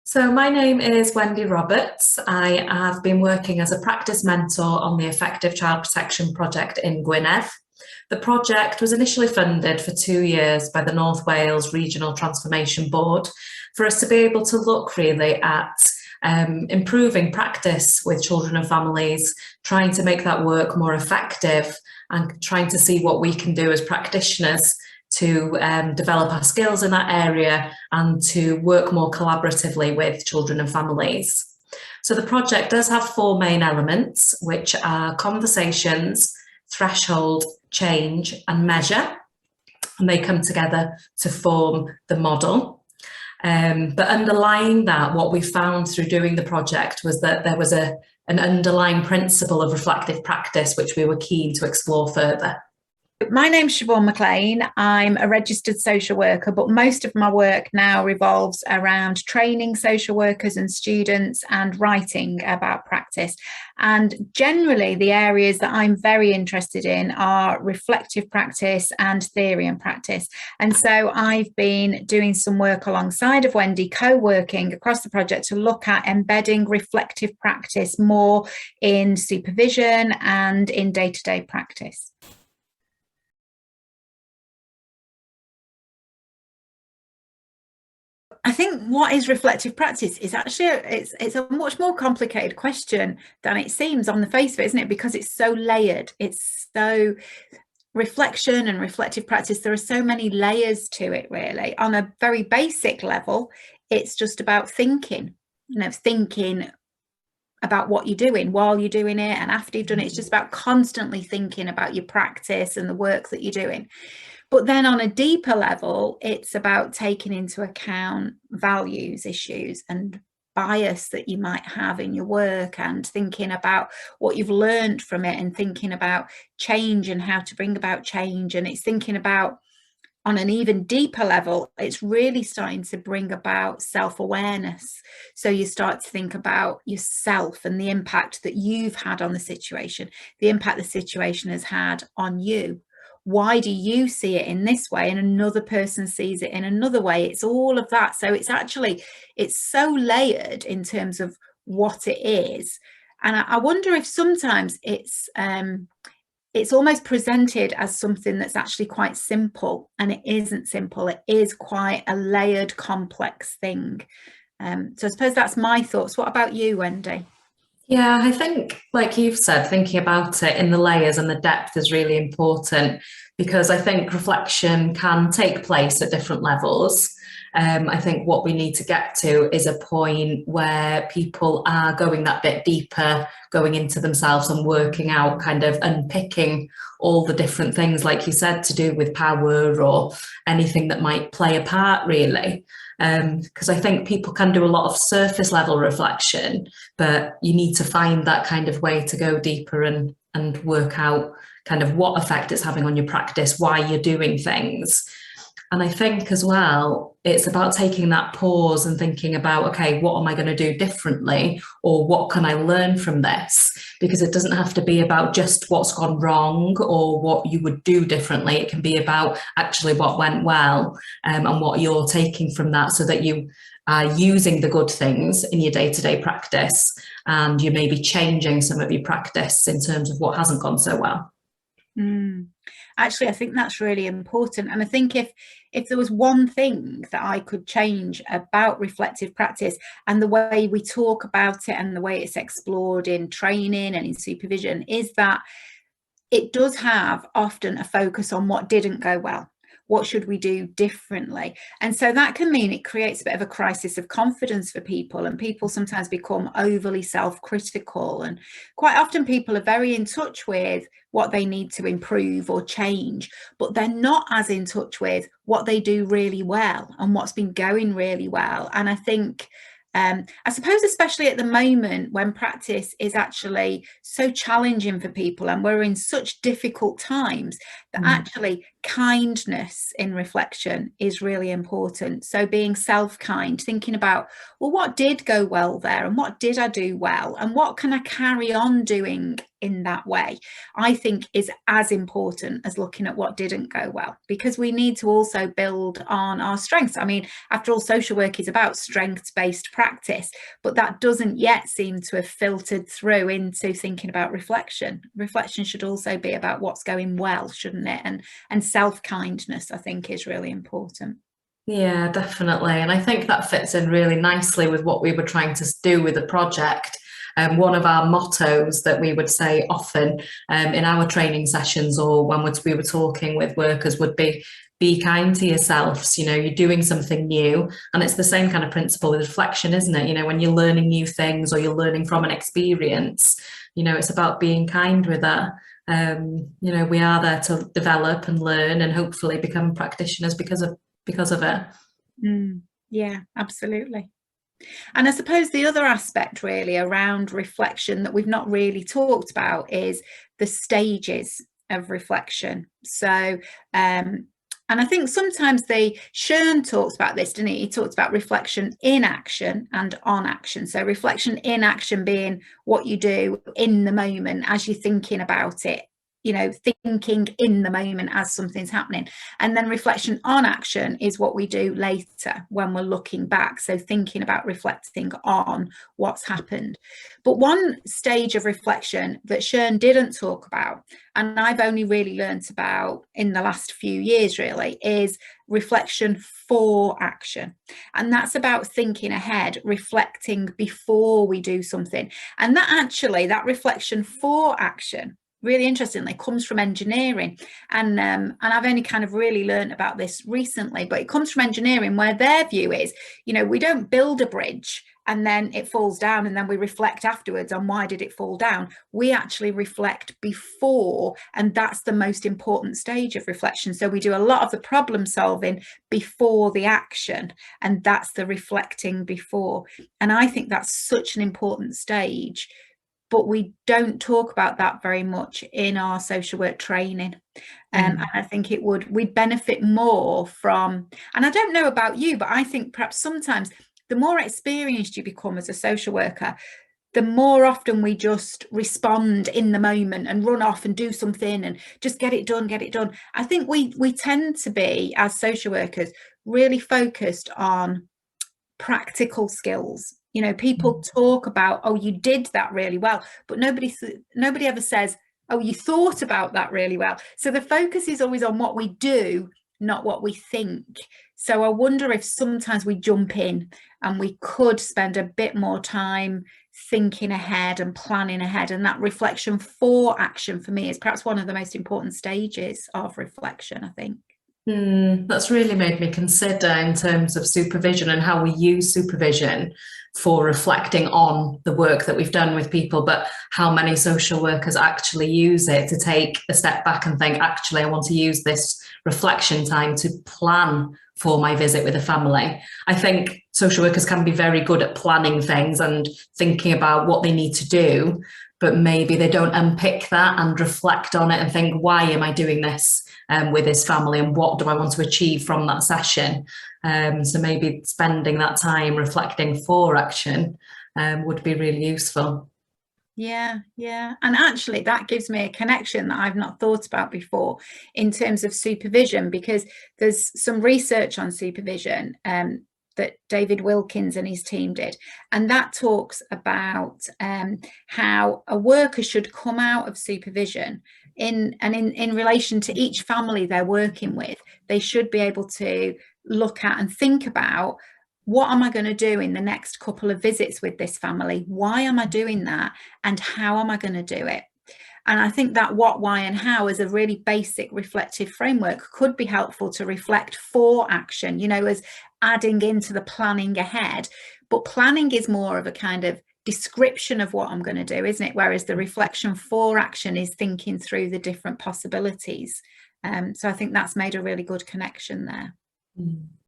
So my name is Wendy Roberts. I have been working as a practice mentor on the Effective Child Protection Project in Gwynedd. The project was initially funded for 2 years by the North Wales Regional Transformation Board for us to be able to look really at improving practice with children and families, trying to make that work more effective and trying to see what we can do as practitioners to develop our skills in that area and to work more collaboratively with children and families. So the project does have 4 main elements, which are conversations, threshold, change and measure, and they come together to form the model. But underlying that, what we found through doing the project was that there was an underlying principle of reflective practice which we were keen to explore further. My name's Siobhan McLean. I'm a registered social worker, but most of my work now revolves around training social workers and students and writing about practice. And generally, the areas that I'm very interested in are reflective practice and theory and practice. And so I've been doing some work alongside of Wendy, co-working across the project to look at embedding reflective practice more in supervision and in day-to-day practice. I think what is reflective practice is actually it's a much more complicated question than it seems on the face of it, isn't it? Because it's so layered. It's so reflection and reflective practice. There are so many layers to it, really. On a very basic level, it's just about thinking, thinking about what you're doing while you're doing it and after you've done it. It's just about constantly thinking about your practice and the work that you're doing. But then on a deeper level, it's about taking into account values, issues and bias that you might have in your work and thinking about what you've learned from it and thinking about change and how to bring about change. And it's thinking about, on an even deeper level, it's really starting to bring about self-awareness. So you start to think about yourself and the impact that you've had on the situation, the impact the situation has had on you. Why do you see it in this way and another person sees it in another way? It's all of that. So it's so layered in terms of what it is. And I wonder if sometimes it's almost presented as something that's actually quite simple, and it isn't simple. It is quite a layered, complex thing. So I suppose that's my thoughts. What about you, Wendy? Yeah, I think, like you've said, thinking about it in the layers and the depth is really important, because I think reflection can take place at different levels. I think what we need to get to is a point where people are going that bit deeper, going into themselves and working out, kind of unpicking all the different things, like you said, to do with power or anything that might play a part, really. Because I think people can do a lot of surface level reflection, but you need to find that kind of way to go deeper and work out kind of what effect it's having on your practice, why you're doing things. And I think as well, it's about taking that pause and thinking about, okay, what am I going to do differently? Or what can I learn from this? Because it doesn't have to be about just what's gone wrong or what you would do differently. It can be about actually what went well, and what you're taking from that, so that you are using the good things in your day-to-day practice, and you may be changing some of your practice in terms of what hasn't gone so well. Actually, I think that's really important. And I think if there was one thing that I could change about reflective practice and the way we talk about it and the way it's explored in training and in supervision, is that it does have often a focus on what didn't go well. What should we do differently? And so that can mean it creates a bit of a crisis of confidence for people, and people sometimes become overly self-critical, and quite often people are very in touch with what they need to improve or change, but they're not as in touch with what they do really well and what's been going really well. And I think I suppose especially at the moment when practice is actually so challenging for people and we're in such difficult times, actually kindness in reflection is really important. So being self-kind, thinking about, well, what did go well there, and what did I do well, and what can I carry on doing in that way, I think is as important as looking at what didn't go well, because we need to also build on our strengths. I mean, after all, social work is about strengths-based practice, but that doesn't yet seem to have filtered through into thinking about reflection. Reflection should also be about what's going well, shouldn't it? And self-kindness, I think, is really important. Yeah, definitely. And I think that fits in really nicely with what we were trying to do with the project. One of our mottos that we would say often in our training sessions, or when we were talking with workers, would be kind to yourselves. You know, you're doing something new, and it's the same kind of principle with reflection, isn't it? You know, when you're learning new things or you're learning from an experience, you know, it's about being kind with that. You know, we are there to develop and learn and hopefully become practitioners because of it. Yeah, absolutely. And I suppose the other aspect really around reflection that we've not really talked about is the stages of reflection. So and I think sometimes Shern talks about this, didn't he? He talks about reflection in action and on action. So reflection in action being what you do in the moment as you're thinking about it, you know, thinking in the moment as something's happening. And then reflection on action is what we do later when we're looking back. So thinking about reflecting on what's happened. But one stage of reflection that Shern didn't talk about, and I've only really learnt about in the last few years really, is reflection for action. And that's about thinking ahead, reflecting before we do something. And that reflection for action, really interestingly, comes from engineering, and I've only kind of really learned about this recently, but it comes from engineering, where their view is, you know, we don't build a bridge and then it falls down and then we reflect afterwards on why did it fall down. We actually reflect before, and that's the most important stage of reflection. So we do a lot of the problem solving before the action, and that's the reflecting before. And I think that's such an important stage, but we don't talk about that very much in our social work training. And I think we'd benefit more from, and I don't know about you, but I think perhaps sometimes the more experienced you become as a social worker, the more often we just respond in the moment and run off and do something and just get it done. I think we tend to be, as social workers, really focused on practical skills. You know, people talk about, oh, you did that really well, but nobody ever says, oh, you thought about that really well. So the focus is always on what we do, not what we think. So I wonder if sometimes we jump in and we could spend a bit more time thinking ahead and planning ahead. And that reflection for action for me is perhaps one of the most important stages of reflection, I think. That's really made me consider in terms of supervision and how we use supervision for reflecting on the work that we've done with people, but how many social workers actually use it to take a step back and think, actually, I want to use this reflection time to plan for my visit with a family. I think social workers can be very good at planning things and thinking about what they need to do, but maybe they don't unpick that and reflect on it and think, why am I doing this with this family, and what do I want to achieve from that session? So maybe spending that time reflecting for action would be really useful. Yeah. And actually that gives me a connection that I've not thought about before in terms of supervision, because there's some research on supervision that David Wilkins and his team did, and that talks about how a worker should come out of supervision in relation to each family they're working with. They should be able to look at and think about, what am I going to do in the next couple of visits with this family? Why am I doing that? And how am I going to do it? And I think that what, why, and how as a really basic reflective framework could be helpful to reflect for action, you know, as adding into the planning ahead. But planning is more of a kind of description of what I'm going to do, isn't it? Whereas the reflection for action is thinking through the different possibilities. So I think that's made a really good connection there.